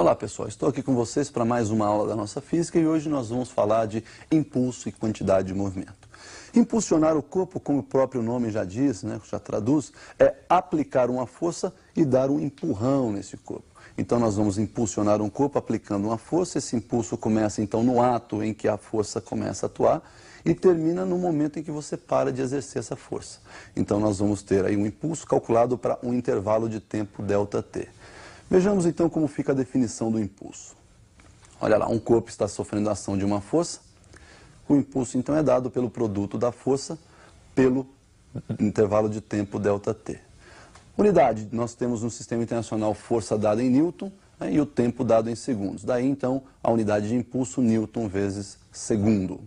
Olá pessoal, estou aqui com vocês para mais uma aula da nossa física e hoje nós vamos falar de impulso e quantidade de movimento. Impulsionar o corpo, como o próprio nome já diz, já traduz, é aplicar uma força e dar um empurrão nesse corpo. Então nós vamos impulsionar um corpo aplicando uma força, esse impulso começa então no ato em que a força começa a atuar e termina no momento em que você para de exercer essa força. Então nós vamos ter aí um impulso calculado para um intervalo de tempo ΔT. Vejamos então como fica a definição do impulso. Olha lá, um corpo está sofrendo a ação de uma força, o impulso então é dado pelo produto da força pelo intervalo de tempo ΔT. Unidade, nós temos no Sistema Internacional força dada em Newton, e o tempo dado em segundos. Daí então a unidade de impulso Newton vezes segundo.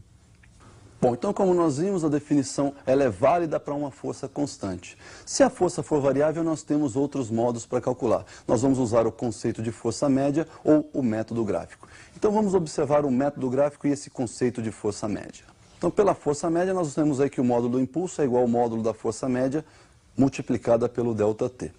Bom, então como nós vimos, a definição ela é válida para uma força constante. Se a força for variável, nós temos outros modos para calcular. Nós vamos usar o conceito de força média ou o método gráfico. Então vamos observar o método gráfico e esse conceito de força média. Então pela força média nós temos aí que o módulo do impulso é igual ao módulo da força média multiplicada pelo ΔT.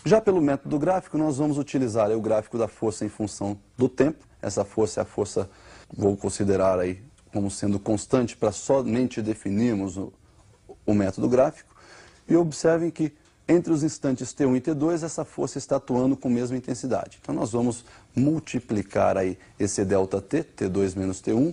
Já pelo método gráfico nós vamos utilizar o gráfico da força em função do tempo. Essa força é a força, vou considerar aí como sendo constante para somente definirmos o método gráfico. E observem que entre os instantes T1 e T2 essa força está atuando com a mesma intensidade. Então nós vamos multiplicar aí esse ΔT, T2 menos T1,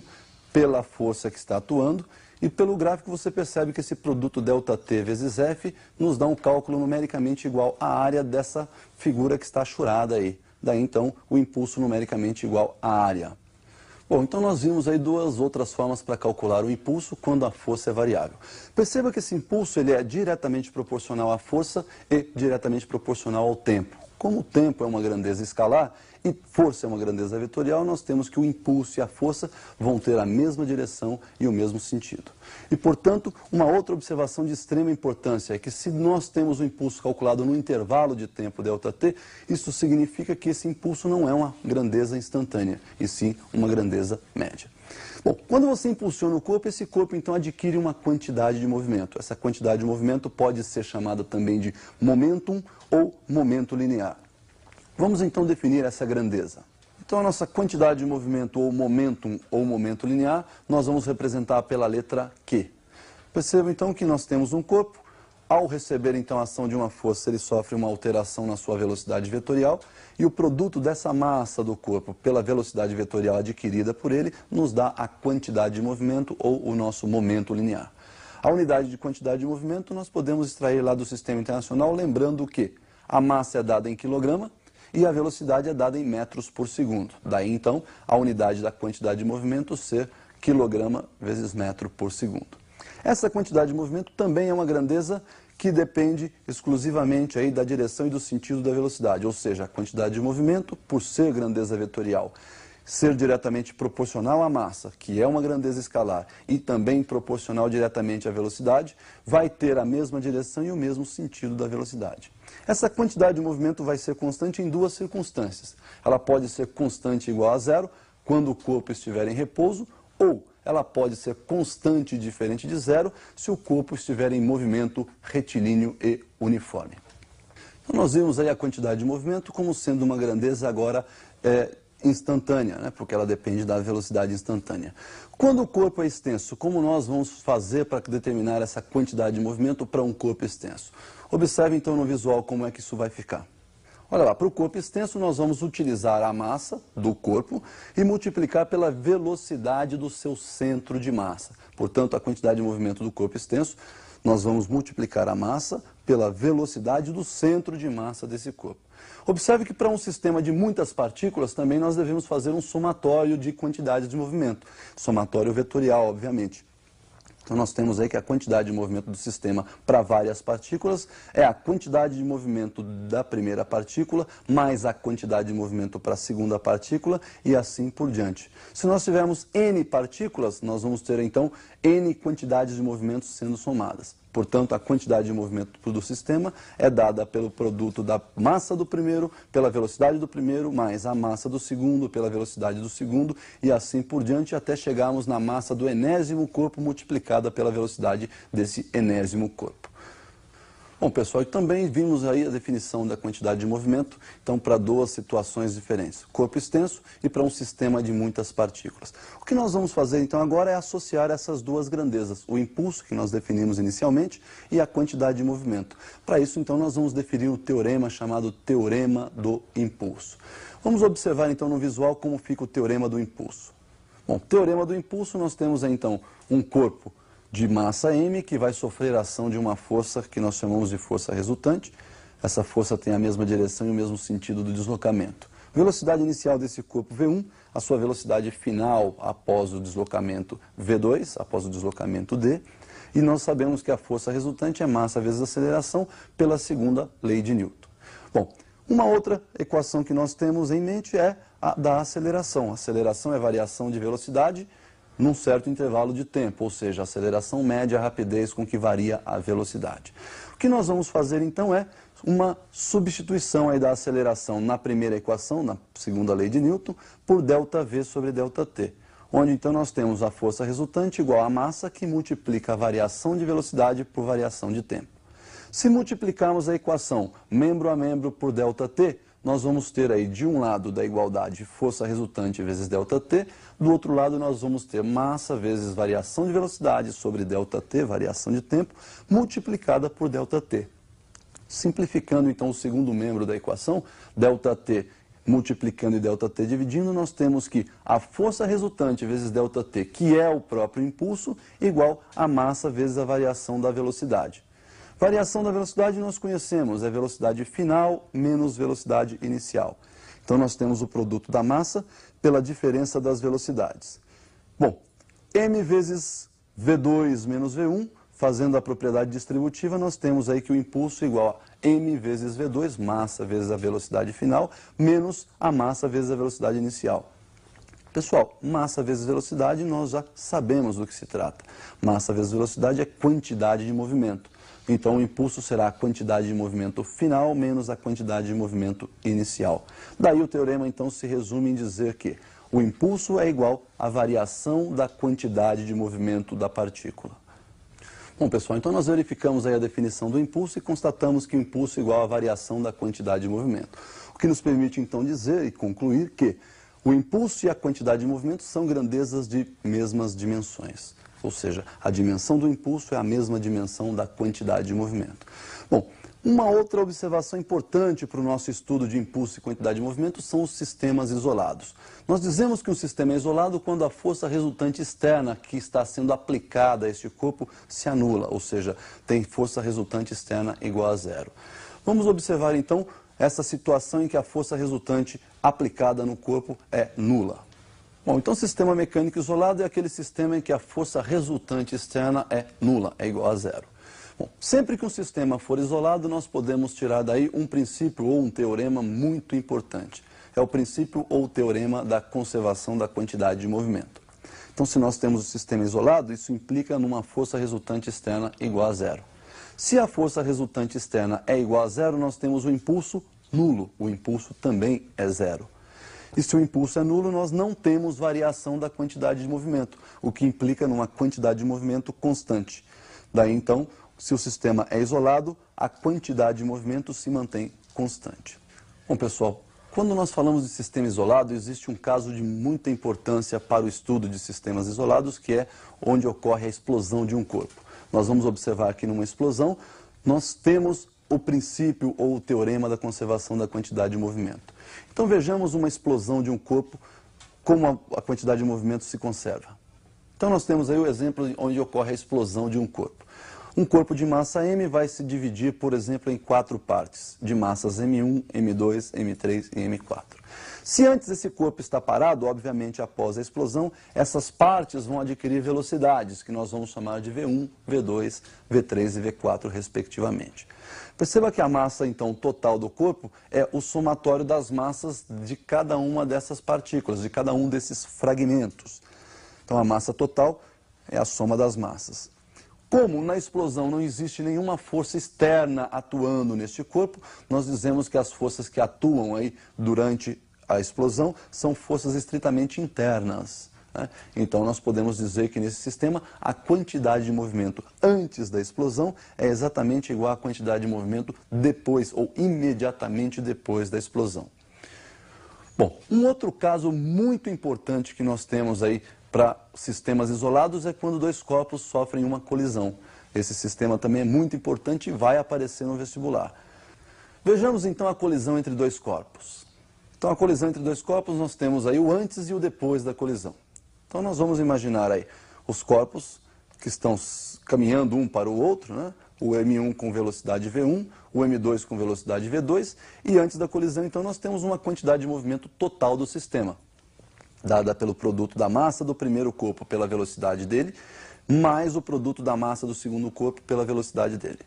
pela força que está atuando. E pelo gráfico você percebe que esse produto ΔT vezes F nos dá um cálculo numericamente igual à área dessa figura que está achurada aí. Daí então o impulso numericamente igual à área. Bom, então nós vimos aí duas outras formas para calcular o impulso quando a força é variável. Perceba que esse impulso ele é diretamente proporcional à força e diretamente proporcional ao tempo. Como o tempo é uma grandeza escalar e força é uma grandeza vetorial, nós temos que o impulso e a força vão ter a mesma direção e o mesmo sentido. E, portanto, uma outra observação de extrema importância é que se nós temos o impulso calculado no intervalo de tempo ΔT, isso significa que esse impulso não é uma grandeza instantânea, e sim uma grandeza média. Bom, quando você impulsiona o corpo, esse corpo então adquire uma quantidade de movimento. Essa quantidade de movimento pode ser chamada também de momentum ou momento linear. Vamos então definir essa grandeza. Então a nossa quantidade de movimento ou momento linear, nós vamos representar pela letra Q. Perceba então que nós temos um corpo, ao receber então a ação de uma força, ele sofre uma alteração na sua velocidade vetorial, e o produto dessa massa do corpo pela velocidade vetorial adquirida por ele, nos dá a quantidade de movimento ou o nosso momento linear. A unidade de quantidade de movimento nós podemos extrair lá do Sistema Internacional, lembrando que a massa é dada em quilograma, e a velocidade é dada em metros por segundo. Daí, então, a unidade da quantidade de movimento ser quilograma vezes metro por segundo. Essa quantidade de movimento também é uma grandeza que depende exclusivamente aí da direção e do sentido da velocidade, ou seja, a quantidade de movimento, por ser grandeza vetorial, ser diretamente proporcional à massa, que é uma grandeza escalar, e também proporcional diretamente à velocidade, vai ter a mesma direção e o mesmo sentido da velocidade. Essa quantidade de movimento vai ser constante em duas circunstâncias. Ela pode ser constante igual a zero, quando o corpo estiver em repouso, ou ela pode ser constante diferente de zero, se o corpo estiver em movimento retilíneo e uniforme. Então nós vimos aí a quantidade de movimento como sendo uma grandeza agora instantânea, porque ela depende da velocidade instantânea. Quando o corpo é extenso, como nós vamos fazer para determinar essa quantidade de movimento para um corpo extenso? Observe então no visual como é que isso vai ficar. Olha lá, para o corpo extenso nós vamos utilizar a massa do corpo e multiplicar pela velocidade do seu centro de massa. Portanto, a quantidade de movimento do corpo extenso, nós vamos multiplicar a massa pela velocidade do centro de massa desse corpo. Observe que para um sistema de muitas partículas também nós devemos fazer um somatório de quantidades de movimento. Somatório vetorial, obviamente. Então nós temos aí que a quantidade de movimento do sistema para várias partículas é a quantidade de movimento da primeira partícula mais a quantidade de movimento para a segunda partícula e assim por diante. Se nós tivermos N partículas, nós vamos ter então N quantidades de movimentos sendo somadas. Portanto, a quantidade de movimento do sistema é dada pelo produto da massa do primeiro, pela velocidade do primeiro, mais a massa do segundo, pela velocidade do segundo, e assim por diante, até chegarmos na massa do enésimo corpo multiplicada pela velocidade desse enésimo corpo. Bom, pessoal, e também vimos aí a definição da quantidade de movimento, então, para duas situações diferentes, corpo extenso e para um sistema de muitas partículas. O que nós vamos fazer, então, agora é associar essas duas grandezas, o impulso, que nós definimos inicialmente, e a quantidade de movimento. Para isso, então, nós vamos definir um teorema chamado teorema do impulso. Vamos observar, então, no visual como fica o teorema do impulso. Bom, teorema do impulso, nós temos, então, um corpo de massa m, que vai sofrer a ação de uma força que nós chamamos de força resultante. Essa força tem a mesma direção e o mesmo sentido do deslocamento. Velocidade inicial desse corpo V1, a sua velocidade final após o deslocamento V2, após o deslocamento D. E nós sabemos que a força resultante é massa vezes aceleração pela segunda lei de Newton. Bom, uma outra equação que nós temos em mente é a da aceleração. A aceleração é variação de velocidade num certo intervalo de tempo, ou seja, a aceleração média, a rapidez com que varia a velocidade. O que nós vamos fazer então é uma substituição aí da aceleração na primeira equação, na segunda lei de Newton, por ΔV sobre ΔT, onde então nós temos a força resultante igual à massa que multiplica a variação de velocidade por variação de tempo. Se multiplicarmos a equação membro a membro por ΔT, nós vamos ter aí de um lado da igualdade força resultante vezes ΔT, do outro lado nós vamos ter massa vezes variação de velocidade sobre ΔT, variação de tempo, multiplicada por ΔT. Simplificando então o segundo membro da equação, ΔT multiplicando e ΔT dividindo, nós temos que a força resultante vezes ΔT, que é o próprio impulso, igual a massa vezes a variação da velocidade. Variação da velocidade nós conhecemos, é velocidade final menos velocidade inicial. Então nós temos o produto da massa pela diferença das velocidades. Bom, m vezes V2 menos V1, fazendo a propriedade distributiva, nós temos aí que o impulso é igual a m vezes V2, massa vezes a velocidade final, menos a massa vezes a velocidade inicial. Pessoal, massa vezes velocidade nós já sabemos do que se trata. Massa vezes velocidade é quantidade de movimento. Então, o impulso será a quantidade de movimento final menos a quantidade de movimento inicial. Daí o teorema, então, se resume em dizer que o impulso é igual à variação da quantidade de movimento da partícula. Bom, pessoal, então nós verificamos aí a definição do impulso e constatamos que o impulso é igual à variação da quantidade de movimento. O que nos permite, então, dizer e concluir que o impulso e a quantidade de movimento são grandezas de mesmas dimensões. Ou seja, a dimensão do impulso é a mesma dimensão da quantidade de movimento. Bom, uma outra observação importante para o nosso estudo de impulso e quantidade de movimento são os sistemas isolados. Nós dizemos que um sistema é isolado quando a força resultante externa que está sendo aplicada a este corpo se anula, ou seja, tem força resultante externa igual a zero. Vamos observar então essa situação em que a força resultante aplicada no corpo é nula. Bom, então o sistema mecânico isolado é aquele sistema em que a força resultante externa é nula, é igual a zero. Bom, sempre que um sistema for isolado, nós podemos tirar daí um princípio ou um teorema muito importante. É o princípio ou teorema da conservação da quantidade de movimento. Então, se nós temos o sistema isolado, isso implica numa força resultante externa igual a zero. Se a força resultante externa é igual a zero, nós temos o impulso nulo. O impulso também é zero. E se o impulso é nulo, nós não temos variação da quantidade de movimento, o que implica numa quantidade de movimento constante. Daí, então, se o sistema é isolado, a quantidade de movimento se mantém constante. Bom, pessoal, quando nós falamos de sistema isolado, existe um caso de muita importância para o estudo de sistemas isolados, que é onde ocorre a explosão de um corpo. Nós vamos observar que numa explosão, nós temos o princípio ou o teorema da conservação da quantidade de movimento. Então vejamos uma explosão de um corpo, como a quantidade de movimento se conserva. Então nós temos aí o exemplo onde ocorre a explosão de um corpo. Um corpo de massa m vai se dividir, por exemplo, em 4 partes, de massas m1, m2, m3 e m4. Se antes esse corpo está parado, obviamente após a explosão, essas partes vão adquirir velocidades, que nós vamos chamar de V1, V2, V3 e V4, respectivamente. Perceba que a massa, então, total do corpo é o somatório das massas de cada uma dessas partículas, de cada um desses fragmentos. Então, a massa total é a soma das massas. Como na explosão não existe nenhuma força externa atuando neste corpo, nós dizemos que as forças que atuam aí durante a explosão são forças estritamente internas. né? Então nós podemos dizer que nesse sistema a quantidade de movimento antes da explosão é exatamente igual à quantidade de movimento depois ou imediatamente depois da explosão. Bom, um outro caso muito importante que nós temos aí para sistemas isolados é quando dois corpos sofrem uma colisão. Esse sistema também é muito importante e vai aparecer no vestibular. Vejamos então a colisão entre dois corpos. Então a colisão entre dois corpos nós temos aí o antes e o depois da colisão. Então nós vamos imaginar aí os corpos que estão caminhando um para o outro, né? O M1 com velocidade V1, o M2 com velocidade V2, e antes da colisão, então, nós temos uma quantidade de movimento total do sistema, dada pelo produto da massa do primeiro corpo pela velocidade dele, mais o produto da massa do segundo corpo pela velocidade dele.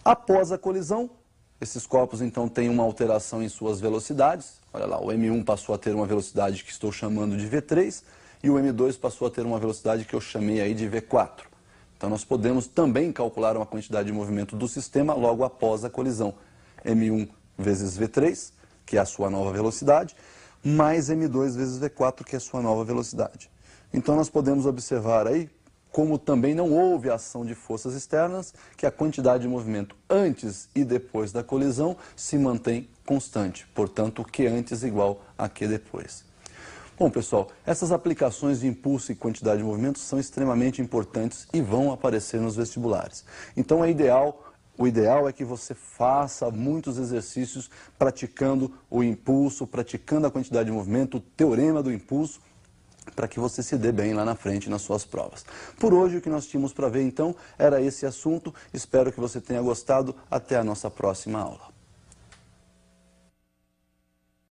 Após a colisão, esses corpos, então, têm uma alteração em suas velocidades. Olha lá, o M1 passou a ter uma velocidade que estou chamando de V3, e o M2 passou a ter uma velocidade que eu chamei aí de V4. Então, nós podemos também calcular uma quantidade de movimento do sistema logo após a colisão. M1 vezes V3, que é a sua nova velocidade, mais M2 vezes V4, que é a sua nova velocidade. Então, nós podemos observar aí, como também não houve ação de forças externas, que a quantidade de movimento antes e depois da colisão se mantém constante. Portanto, Q antes igual a Q depois. Bom, pessoal, essas aplicações de impulso e quantidade de movimento são extremamente importantes e vão aparecer nos vestibulares. Então, o ideal é que você faça muitos exercícios praticando o impulso, praticando a quantidade de movimento, o teorema do impulso, para que você se dê bem lá na frente nas suas provas. Por hoje, o que nós tínhamos para ver, então, era esse assunto. Espero que você tenha gostado. Até a nossa próxima aula.